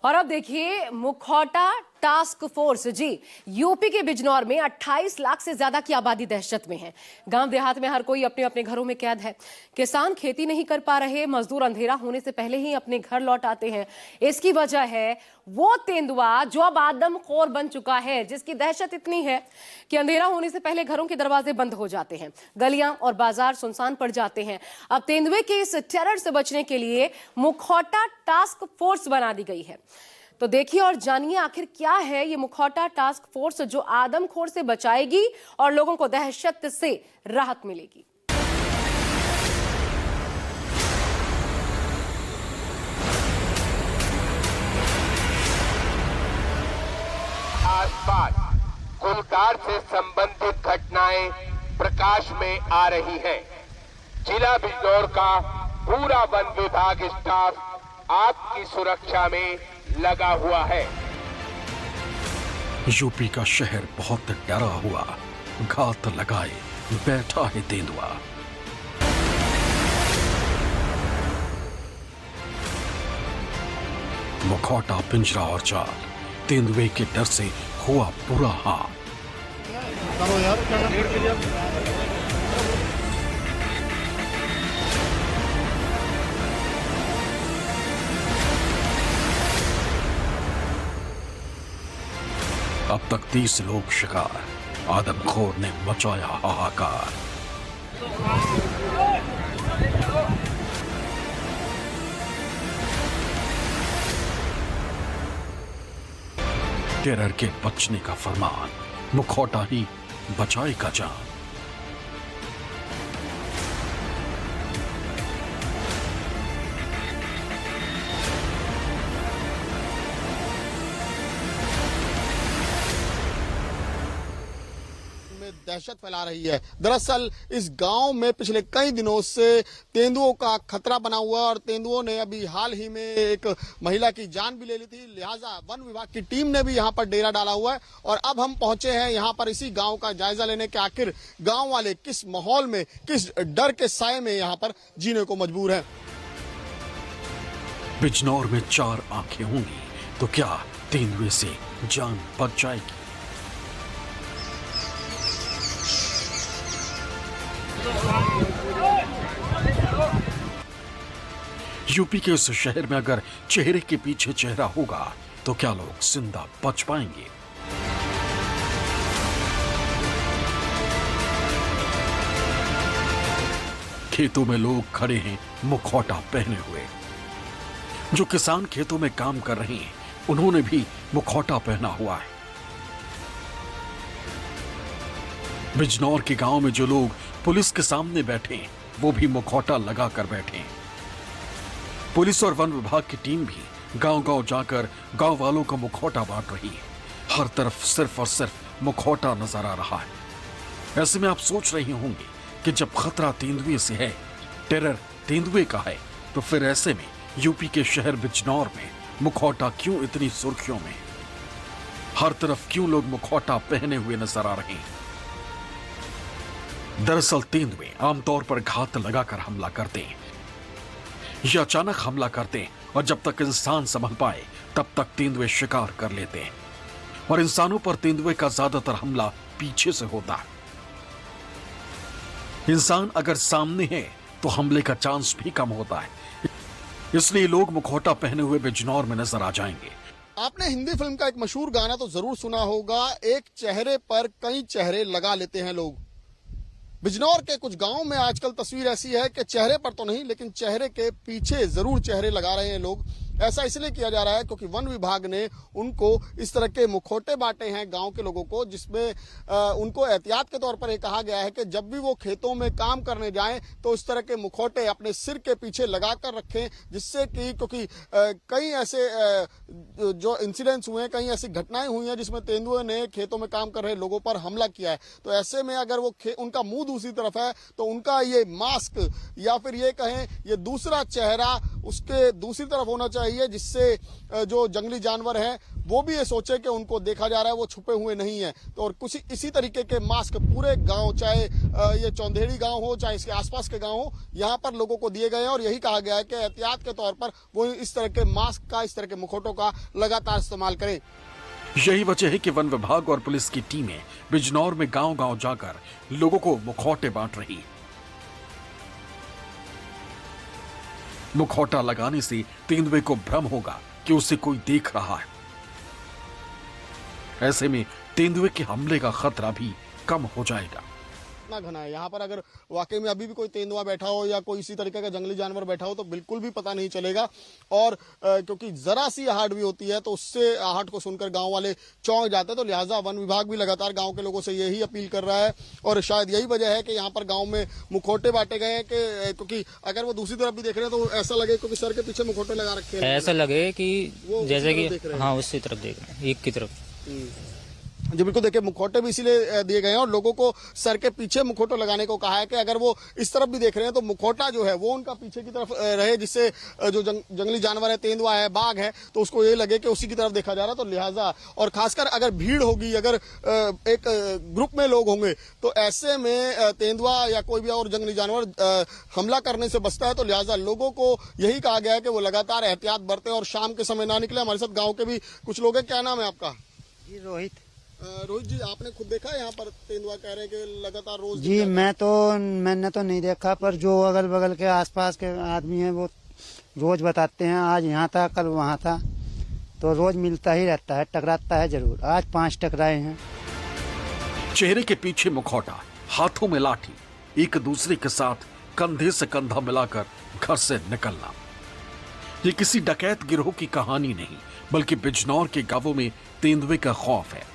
और अब देखिए मुखौटा टास्क फोर्स। जी, यूपी के बिजनौर में 28 लाख से ज्यादा की आबादी दहशत में है। गांव देहात में हर कोई अपने अपने घरों में कैद है। किसान खेती नहीं कर पा रहे, मजदूर अंधेरा होने से पहले ही अपने घर लौट आते हैं। इसकी वजह है वो तेंदुआ जो अब आदमखोर बन चुका है, जिसकी दहशत इतनी है कि अंधेरा होने से पहले घरों के दरवाजे बंद हो जाते हैं, गलियां और बाजार सुनसान पड़ जाते हैं। अब तेंदुए के इस टेरर से बचने के लिए मुखौटा टास्क फोर्स बना दी गई है। तो देखिए और जानिए आखिर क्या है ये मुखौटा टास्क फोर्स जो आदमखोर से बचाएगी और लोगों को दहशत से राहत मिलेगी। आसपास गुलकार से संबंधित घटनाएं प्रकाश में आ रही हैं। जिला बिजनौर का पूरा वन विभाग स्टाफ आपकी सुरक्षा में लगा हुआ है। यूपी का शहर बहुत डरा हुआ, घात लगाए बैठा है तेंदुआ। मुखौटा, पिंजरा और जाल, तेंदुए के डर से हुआ बुरा हाल। अब तक 30 लोग शिकार, आदमखोर ने मचाया हाहाकार। टेरर के बचने का फरमान, मुखौटा ही बचाएगा जान। दहशत फैला रही है। दरअसल इस गांव में पिछले कई दिनों से तेंदुओं का खतरा बना हुआ और तेंदुओं ने अभी हाल ही में एक महिला की जान भी ले ली थी। लिहाजा वन विभाग की टीम ने भी यहां पर डेरा डाला हुआ है और अब हम पहुंचे हैं यहां पर इसी गांव का जायजा लेने के आखिर गांव वाले किस माहौल में, किस डर के साए में यहां पर जीने को मजबूर है। बिजनौर में 4 आंखें होंगी तो क्या तेंदुए से जान बच जाएगी? यूपी के इस शहर में अगर चेहरे के पीछे चेहरा होगा तो क्या लोग जिंदा बच पाएंगे? खेतों में लोग खड़े हैं मुखौटा पहने हुए। जो किसान खेतों में काम कर रहे हैं उन्होंने भी मुखौटा पहना हुआ है। बिजनौर के गांव में जो लोग पुलिस के सामने बैठे हैं वो भी मुखौटा लगाकर बैठे हैं। पुलिस और वन विभाग की टीम भी गांव-गांव जाकर गांव वालों का मुखौटा बांट रही है। हर तरफ सिर्फ और सिर्फ मुखौटा नजर आ रहा है। ऐसे में आप सोच रहे होंगे कि जब खतरा तेंदुए से है, टेरर तेंदुए का है, तो फिर ऐसे में यूपी के शहर बिजनौर में मुखौटा क्यों इतनी सुर्खियों में? हर तरफ क्यों लोग मुखौटा पहने हुए नजर आ रहे हैं? दरअसल तेंदुए आमतौर पर घात लगाकर हमला करते हैं या अचानक हमला करते हैं और जब तक इंसान संभल पाए तब तक तेंदुए शिकार कर लेते हैं। और इंसानों पर तेंदुए का ज्यादातर हमला पीछे से होता है। इंसान अगर सामने है तो हमले का चांस भी कम होता है। इसलिए लोग मुखौटा पहने हुए बिजनौर में नजर आ जाएंगे। आपने हिंदी फिल्म का एक मशहूर गाना तो जरूर सुना होगा, एक चेहरे पर कई चेहरे लगा लेते हैं लोग। बिजनौर के कुछ गांवों में आजकल तस्वीर ऐसी है कि चेहरे पर तो नहीं लेकिन चेहरे के पीछे जरूर चेहरे लगा रहे हैं लोग। ऐसा इसलिए किया जा रहा है क्योंकि वन विभाग ने उनको इस तरह के मुखौटे बांटे हैं गांव के लोगों को, जिसमें उनको एहतियात के तौर पर यह कहा गया है कि जब भी वो खेतों में काम करने जाएं तो इस तरह के मुखौटे अपने सिर के पीछे लगाकर रखें, जिससे कि क्योंकि कई ऐसे जो इंसिडेंट्स हुए हैं, कई ऐसी घटनाएं हुई हैं जिसमें तेंदुए ने खेतों में काम कर रहे लोगों पर हमला किया है। तो ऐसे में अगर वो उनका मुंह दूसरी तरफ है तो उनका ये मास्क या फिर ये कहें ये दूसरा चेहरा उसके दूसरी तरफ होना चाहिए रही है, जिससे जो जंगली जानवर हैं वो भी ये सोचे कि उनको देखा जा रहा है, वो छुपे हुए नहीं है। तो और कुछ इसी तरीके के मास्क पूरे गांव, चाहे ये चौंधेड़ी गांव हो चाहे इसके आसपास के गांव हो, यहाँ पर लोगों को दिए गए हैं और यही कहा गया है कि एहतियात के तौर पर वो इस तरह के मास्क का, इस तरह के मुखौटों का लगातार इस्तेमाल करें। यही वजह है कि वन विभाग और पुलिस की टीमें बिजनौर में गांव-गांव जाकर लोगों को मुखौटे बांट रही। मुखौटा लगाने से तेंदुए को भ्रम होगा कि उसे कोई देख रहा है। ऐसे में तेंदुए के हमले का खतरा भी कम हो जाएगा। इतना घना है यहाँ पर, अगर वाकई में अभी भी कोई तेंदुआ बैठा हो या कोई इसी तरीके का जंगली जानवर बैठा हो तो बिल्कुल भी पता नहीं चलेगा। और क्योंकि जरा सी आहट भी होती है तो उससे आहट को सुनकर गांव वाले चौंक जाते हैं। तो लिहाजा वन विभाग भी लगातार गांव के लोगों से यही अपील कर रहा है और शायद यही वजह है कि यहाँ पर गाँव में मुखौटे बांटे गए हैं कि क्योंकि अगर वो दूसरी तरफ भी देख रहे हैं तो ऐसा लगे क्योंकि सर के पीछे मुखौटे लगा रखे हैं, ऐसा लगे कि जैसे देख रहे कि हैं। हाँ उसी तरफ देख रहे हैं, एक की तरफ। जी बिल्कुल, देखिए मुखौटे भी इसीलिए दिए गए हैं और लोगों को सर के पीछे मुखौटे लगाने को कहा है कि अगर वो इस तरफ भी देख रहे हैं तो मुखौटा जो है वो उनका पीछे की तरफ रहे, जिससे जो जंगली जानवर है, तेंदुआ है, बाघ है, तो उसको ये लगे कि उसी की तरफ देखा जा रहा है। तो लिहाजा और खासकर अगर भीड़ होगी, अगर एक ग्रुप में लोग होंगे तो ऐसे में तेंदुआ या कोई भी और जंगली जानवर हमला करने से बचता है। तो लिहाजा लोगों को यही कहा गया है कि वो लगातार एहतियात बरतें और शाम के समय ना निकले। हमारे साथ गाँव के भी कुछ लोग हैं। क्या नाम है आपका? जी रोहित। रोहित जी, आपने खुद देखा है यहाँ पर तेंदुआ कह रहे हैं कि लगातार रोज जी मैंने तो नहीं देखा, पर जो अगल बगल के आसपास के आदमी हैं वो रोज बताते हैं आज यहाँ था कल वहाँ था, तो रोज मिलता ही रहता है, टकराता है जरूर। आज 5 टकराए हैं। चेहरे के पीछे मुखौटा, हाथों में लाठी, एक दूसरे के साथ कंधे से कंधा मिलाकर घर से निकलना, ये किसी डकैत गिरोह की कहानी नहीं बल्कि बिजनौर के गांवों में तेंदुए का खौफ है।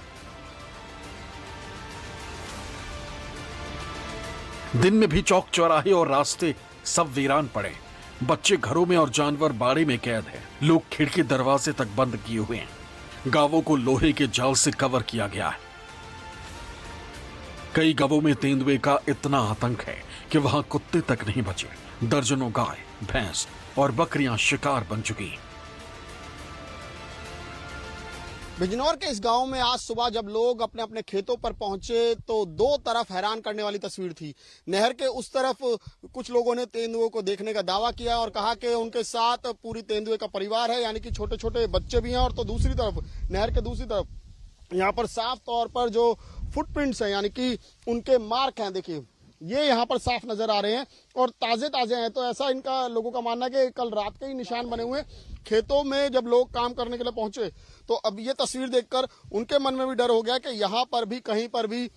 दिन में भी चौक चौराहे और रास्ते सब वीरान पड़े, बच्चे घरों में और जानवर बाड़े में कैद है। लोग खिड़की दरवाजे तक बंद किए हुए हैं। गांवों को लोहे के जाल से कवर किया गया है। कई गांवों में तेंदुए का इतना आतंक है कि वहां कुत्ते तक नहीं बचे। दर्जनों गाय, भैंस और बकरियां शिकार बन चुकी हैं। बिजनौर के इस गांव में आज सुबह जब लोग अपने अपने खेतों पर पहुंचे तो दो तरफ हैरान करने वाली तस्वीर थी। नहर के उस तरफ कुछ लोगों ने तेंदुओं को देखने का दावा किया और कहा कि उनके साथ पूरी तेंदुए का परिवार है, यानी कि छोटे छोटे बच्चे भी हैं। और तो दूसरी तरफ, नहर के दूसरी तरफ यहाँ पर साफ तौर पर जो फुटप्रिंट्स हैं, यानी कि उनके मार्क हैं, देखिए ये यहाँ पर साफ नजर आ रहे हैं और ताजे ताजे हैं। तो ऐसा इनका लोगों का मानना है कि कल रात के ही निशान बने हुए खेतों में जब लोग काम करने के लिए पहुंचे। तो अब ये तस्वीर देखकर उनके मन में भी डर हो गया कि यहाँ पर भी कहीं पर भी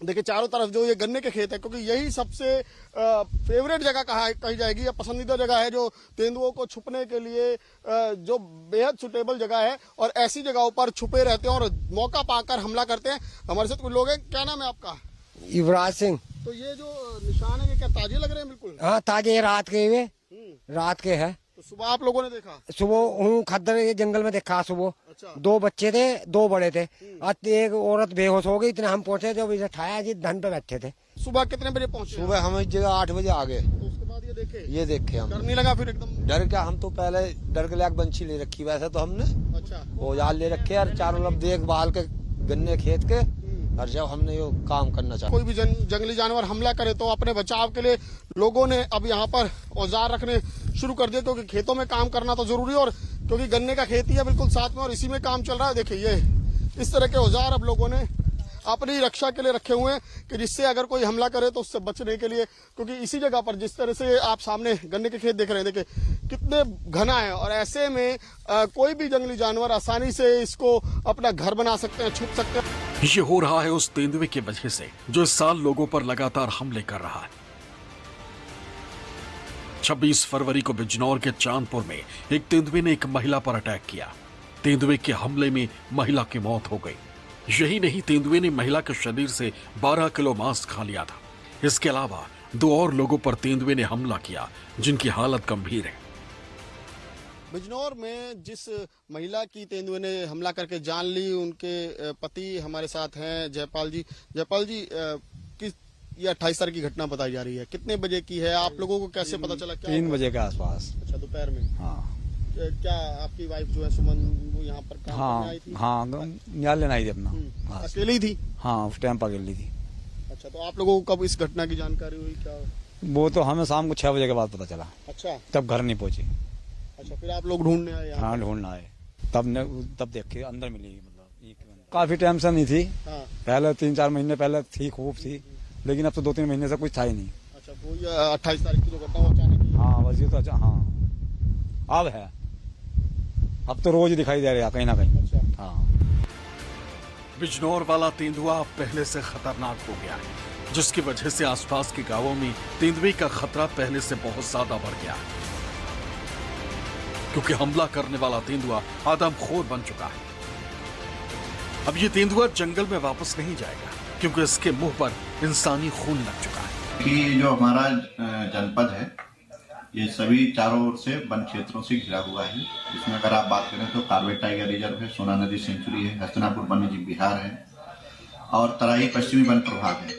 देखिए चारों तरफ जो ये गन्ने के खेत है, क्योंकि यही सबसे फेवरेट जगह कही जाएगी या पसंदीदा जगह है जो तेंदुओं को छुपने के लिए जो बेहद सुटेबल जगह है और ऐसी जगहों पर छुपे रहते हैं और मौका पाकर हमला करते हैं। हमारे साथ कुछ लोग हैं। क्या नाम है आपका? युवराज सिंह। तो ये जो निशान है ये क्या ताजे लग रहे हैं? बिल्कुल हाँ ताजे, रात के हुए, रात के है। तो सुबह आप लोगों ने देखा? सुबह हूँ खद्दर ये जंगल में देखा सुबह। अच्छा। 2 बच्चे थे, 2 बड़े थे। आज एक औरत बेहोश हो गई, इतने हम पहुंचे जब इसे ठाया जी धन पे बैठे थे। सुबह कितने बजे पहुंचे? सुबह हम इस जगह 8 बजे आ गए। तो उसके बाद ये देखे हम। डर नहीं लगा फिर एकदम? डर क्या, हम तो पहले डर के लायक बंशी ले रखी, वैसे तो हमने अच्छा औजार ले रखे और चारों तरफ देखभाल के गन्ने खेत के। और जब हमने ये काम करना चाहा, कोई भी जंगली जानवर हमला करे तो अपने बचाव के लिए लोगों ने अब यहाँ पर औजार रखने शुरू कर दिए, क्योंकि खेतों में काम करना तो जरूरी है और क्योंकि गन्ने का खेती है बिल्कुल साथ में और इसी में काम चल रहा है। देखिए ये इस तरह के औजार अब लोगों ने अपनी रक्षा के लिए रखे हुए हैं कि जिससे अगर कोई हमला करे तो उससे बचने के लिए, क्योंकि इसी जगह पर जिस तरह से आप सामने गन्ने के खेत देख रहे हैं, देखिए कितने घना है और ऐसे में कोई भी जंगली जानवर आसानी से इसको अपना घर बना सकते हैं, छुप सकते हैं। ये हो रहा है उस तेंदुए की वजह से जो इस साल लोगों पर लगातार हमले कर रहा है। 26 फरवरी को बिजनौर के चांदपुर में एक तेंदुए ने एक महिला पर अटैक किया। तेंदुए के हमले में महिला की मौत हो गई। यही नहीं, तेंदुए ने महिला के शरीर से 12 किलो मांस खा लिया था। इसके अलावा 2 और लोगों पर तेंदुए ने हमला किया जिनकी हालत गंभीर है। बिजनौर में जिस महिला की तेंदुए ने हमला करके जान ली, उनके पति हमारे साथ हैं जयपाल जी। जयपाल जी, ये 28 तारीख की घटना बताई जा रही है, कितने बजे की है? आप लोगों को कैसे पता चला? क्या 3 बजे के आसपास। अच्छा, दोपहर में। हाँ। क्या आपकी वाइफ जो है सुमन वो यहाँ पर काम करने आई थी? हाँ न्याय लेना आई थी अपना। हाँ, अकेले ही थी? हाँ उस टाइम पर अकेली थी। अच्छा, तो आप लोगों को कब इस घटना की जानकारी हुई? क्या वो तो हमें शाम को 6 बजे के बाद पता चला। अच्छा, तब घर नहीं पहुंची। अच्छा, फिर आप लोग ढूंढने आए यहाँ? हाँ ढूंढना आए, तब देख के अंदर मिली। मतलब काफी टेंशन नहीं थी। हाँ। पहले 3-4 महीने पहले थी, खूब थी, लेकिन अब तो 2-3 महीने से कुछ था ही नहीं। अच्छा, वो 28 तारीख की जो घटना वो अचानक ही? हाँ बस ये तो अच्छा। हाँ अब है, अब तो रोज दिखाई दे रहा कहीं ना कहीं। अच्छा। हाँ बिजनौर वाला तेंदुआ पहले से खतरनाक हो गया है, जिसकी वजह से आसपास के गांवों में तेंदुए का खतरा पहले से बहुत ज्यादा बढ़ गया है, क्योंकि हमला करने वाला तेंदुआ आदमखोर बन चुका है। अब ये तेंदुआ जंगल में वापस नहीं जाएगा, क्योंकि इसके मुंह पर इंसानी खून लग चुका है। कि जो हमारा जनपद है ये सभी चारों ओर से वन क्षेत्रों से घिरा हुआ है। इसमें अगर आप बात करें तो कार्बेट टाइगर रिजर्व है, सोना नदी सेंचुरी है, हस्तिनापुर वन्यजीव विहार है और तराई पश्चिमी वन प्रभाग है।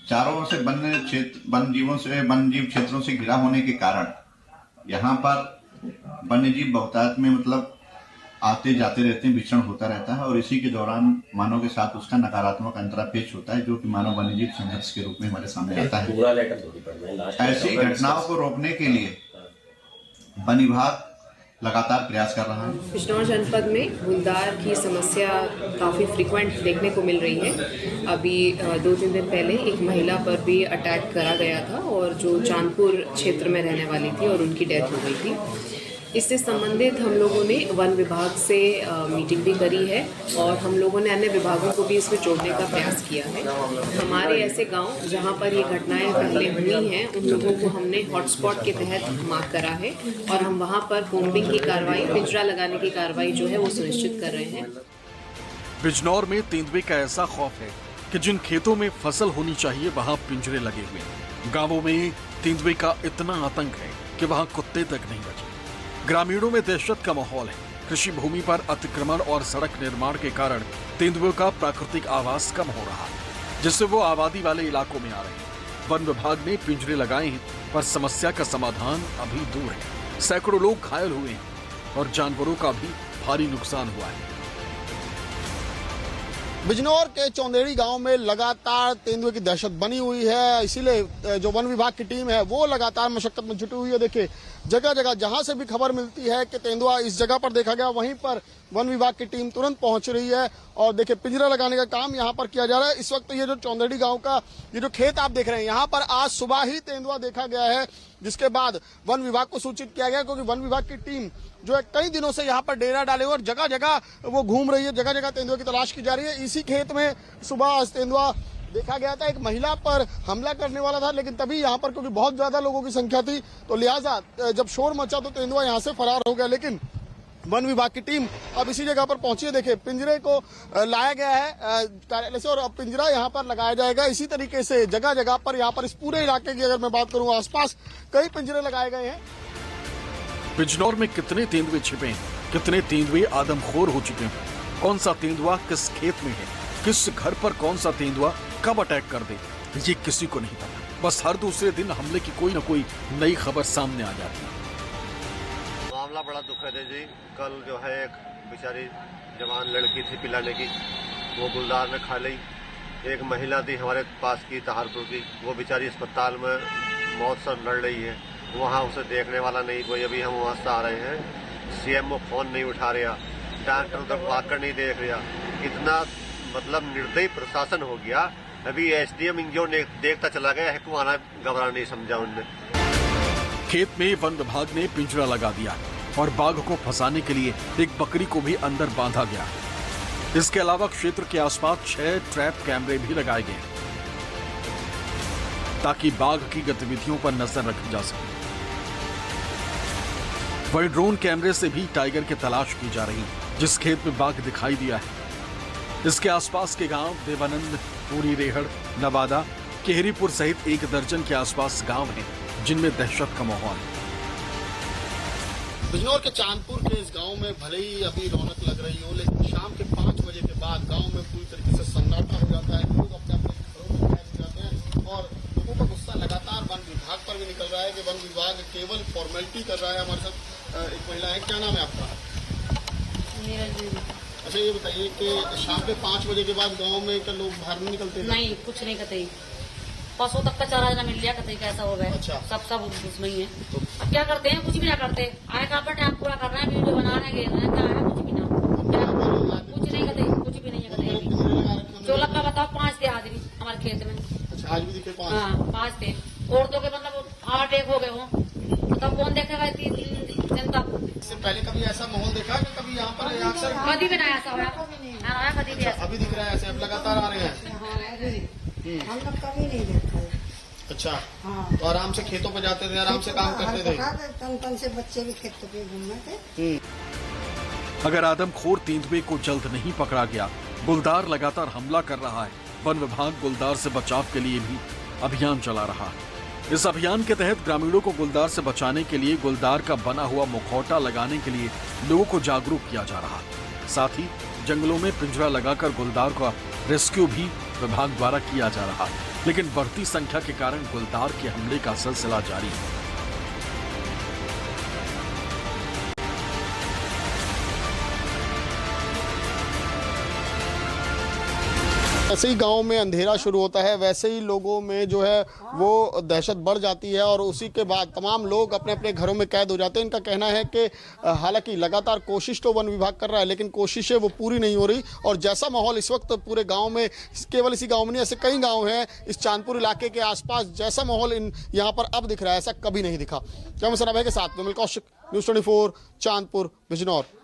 चारों ओर से वन्यजीव क्षेत्रों से घिरा होने के कारण यहाँ पर वन्यजीव बहुतायत में मतलब आते जाते रहते हैं, विचरण होता रहता है और इसी के दौरान मानव के साथ उसका नकारात्मक अंतरापेश होता है, जो कि मानव वन्यजीव संघर्ष के रूप में हमारे सामने आता है। ऐसी घटनाओं को रोकने के लिए वन विभाग लगातार प्रयास कर रहा है। बिजनौर जनपद में गुलदार की समस्या काफ़ी फ्रीक्वेंट देखने को मिल रही है। अभी 2-3 दिन पहले एक महिला पर भी अटैक करा गया था और जो चांदपुर क्षेत्र में रहने वाली थी और उनकी डेथ हो गई थी। इससे संबंधित हम लोगों ने वन विभाग से मीटिंग भी करी है और हम लोगों ने अन्य विभागों को भी इसमें जोड़ने का प्रयास किया है। हमारे ऐसे गांव जहां पर ये घटनाएं पहले हुई हैं उन लोगों को हमने हॉटस्पॉट के तहत मार्क करा है और हम वहां पर कोम्बिंग की कार्रवाई, पिंजरा लगाने की कार्रवाई जो है वो सुनिश्चित कर रहे हैं। बिजनौर में तेंदुए का ऐसा खौफ है कि जिन खेतों में फसल होनी चाहिए वहां पिंजरे लगे हुए हैं। गांवों में तेंदुए का इतना आतंक है कि वहां कुत्ते तक नहीं बचे। ग्रामीणों में दहशत का माहौल है। कृषि भूमि पर अतिक्रमण और सड़क निर्माण के कारण तेंदुओं का प्राकृतिक आवास कम हो रहा है, जिससे वो आबादी वाले इलाकों में आ रहे हैं। वन विभाग ने पिंजरे लगाए हैं, पर समस्या का समाधान अभी दूर है। सैकड़ों लोग घायल हुए हैं और जानवरों का भी भारी नुकसान हुआ है। बिजनौर के चौंदेड़ी गांव में लगातार तेंदुए की दहशत बनी हुई है, इसीलिए जो वन विभाग की टीम है वो लगातार मशक्कत में जुटी हुई है। देखिए जगह जगह जहां से भी खबर मिलती है कि तेंदुआ इस जगह पर देखा गया, वहीं पर वन विभाग की टीम तुरंत पहुंच रही है और देखिए पिंजरा लगाने का काम यहां पर किया जा रहा है। इस वक्त ये जो चौंदेड़ी गांव का ये जो खेत आप देख रहे हैं, यहाँ पर आज सुबह ही तेंदुआ देखा गया है, जिसके बाद वन विभाग को सूचित किया गया, क्योंकि वन विभाग की टीम जो है कई दिनों से यहाँ पर डेरा डाले हुए और जगह जगह वो घूम रही है, जगह जगह तेंदुए की तलाश की जा रही है। इसी खेत में सुबह तेंदुआ देखा गया था, एक महिला पर हमला करने वाला था, लेकिन तभी यहाँ पर क्योंकि बहुत ज्यादा लोगों की संख्या थी तो लिहाजा जब शोर मचा तो तेंदुआ यहाँ से फरार हो गया। लेकिन वन विभाग की टीम अब इसी जगह पर पहुंची है। देखिए पिंजरे को लाया गया है कार्यालय से और अब पिंजरा यहाँ पर लगाया जाएगा। इसी तरीके से जगह जगह पर यहाँ पर इस पूरे इलाके की अगर मैं बात करूँ, आसपास कई पिंजरे लगाए गए हैं। बिजनौर में कितने तेंदुए छिपे हैं, कितने तेंदुए आदमखोर हो चुके हैं, कौन सा तेंदुआ किस खेत में है, किस घर पर कौन सा तेंदुआ कब अटैक कर दे, ये किसी को नहीं पता। बस हर दूसरे दिन हमले की कोई न कोई नई खबर सामने आ जाती है। मामला बड़ा दुखद है जी। कल जो है एक बेचारी जवान लड़की थी पिलाने की, वो गुलदार में खा ली। एक महिला थी हमारे पास की तहारपुर की, वो बेचारी अस्पताल में मौत से लड़ रही है, वहाँ उसे देखने वाला नहीं कोई। अभी हम वहाँ से आ रहे हैं, सीएमओ फोन नहीं उठा रहा, डॉक्टर उधर आकर नहीं देख रहा। इतना मतलब निर्दयी प्रशासन हो गया। अभी एसडीएम इंजो ने देखता चला गया है को आना घबरा नहीं समझा उनने। खेत में वन विभाग ने पिंजरा लगा दिया और बाघ को फंसाने के लिए एक बकरी को भी अंदर बांधा गया। इसके अलावा क्षेत्र के आसपास 6 ट्रैप कैमरे भी लगाए गए ताकि बाघ की गतिविधियों पर नजर रखी जा सके। वही ड्रोन कैमरे से भी टाइगर की तलाश की जा रही है, जिस खेत में बाघ दिखाई दिया है। इसके आसपास के गांव देवानंद, पूरी रेहड़, नवादा, केहरीपुर सहित 1 दर्जन के आसपास गांव हैं जिनमें दहशत का माहौल है। बिजनौर के चांदपुर के इस गांव में भले ही अभी रौनक लग रही हो, लेकिन शाम के 5 बजे के बाद गांव में पूरी तरीके से सन्नाटा हो जाता है। लोग अपने अपने घरों में बैठ जाते हैं और लोगों का गुस्सा लगातार वन विभाग पर भी निकल रहा है कि वन विभाग केवल फॉर्मेलिटी कर रहा है। हमारे साथ एक महिला है, क्या नाम है आपका? अच्छा ये बताइए कि शाम के 5 बजे के बाद गांव में क्या लोग बाहर नहीं निकलते थे? नहीं, कुछ नहीं कतई। पशु तक का चारा ना मिल लिया कतई, कैसा हो गया। अच्छा। सब उसमें ही है। अब क्या करते हैं, कुछ भी ना करते। आए का अपना टाइम पूरा कर रहे हैं, वीडियो बना रहे हैं, घेर रहे हैं, क्या है, कुछ भी ना। कुछ नहीं कतई, कुछ भी नहीं है कतई। जो लगा बताओ, 5 थे आदमी हमारे खेत में। अच्छा, आज भी दिखे 5? हाँ, 5 थे। औरतों के मतलब 8 एक हो गए हो, तब कौन देखेगा इतनी जनता? इससे पहले कभी ऐसा माहौल देखा कि कभी यहाँ पर अक्सर कभी भी नहीं ऐसा हुआ, कभी भी ऐसा। अभी दिख रहा है ऐसे, अब लगातार आ रहे हैं? हम लोग कभी नहीं देखा है। अच्छा। हाँ। तो आराम से खेतों पे जाते थे, आराम से काम करते थे? तन से बच्चे भी खेतों पे घूमते थे। अगर आदमखोर तेंदुए को जल्द नहीं पकड़ा गया, गुलदार लगातार हमला कर रहा है। वन विभाग गुलदार से बचाव के लिए भी अभियान चला रहा है। इस अभियान के तहत ग्रामीणों को गुलदार से बचाने के लिए गुलदार का बना हुआ मुखौटा लगाने के लिए लोगों को जागरूक किया जा रहा है। साथ ही जंगलों में पिंजरा लगाकर गुलदार का रेस्क्यू भी विभाग द्वारा किया जा रहा है। लेकिन बढ़ती संख्या के कारण गुलदार के हमले का सिलसिला जारी है। जैसे ही गांव में अंधेरा शुरू होता है वैसे ही लोगों में जो है वो दहशत बढ़ जाती है और उसी के बाद तमाम लोग अपने अपने घरों में कैद हो जाते हैं। इनका कहना है कि हालांकि लगातार कोशिश तो वन विभाग कर रहा है लेकिन कोशिशें वो पूरी नहीं हो रही। और जैसा माहौल इस वक्त पूरे गांव में, केवल इसी गांव में नहीं, ऐसे कई गांव हैं इस चांदपुर इलाके के आसपास, जैसा माहौल यहाँ पर अब दिख रहा है ऐसा कभी नहीं दिखा। कैमरा पर्सन अभय के साथ विमल कौशिक, न्यूज़ 24 चांदपुर बिजनौर।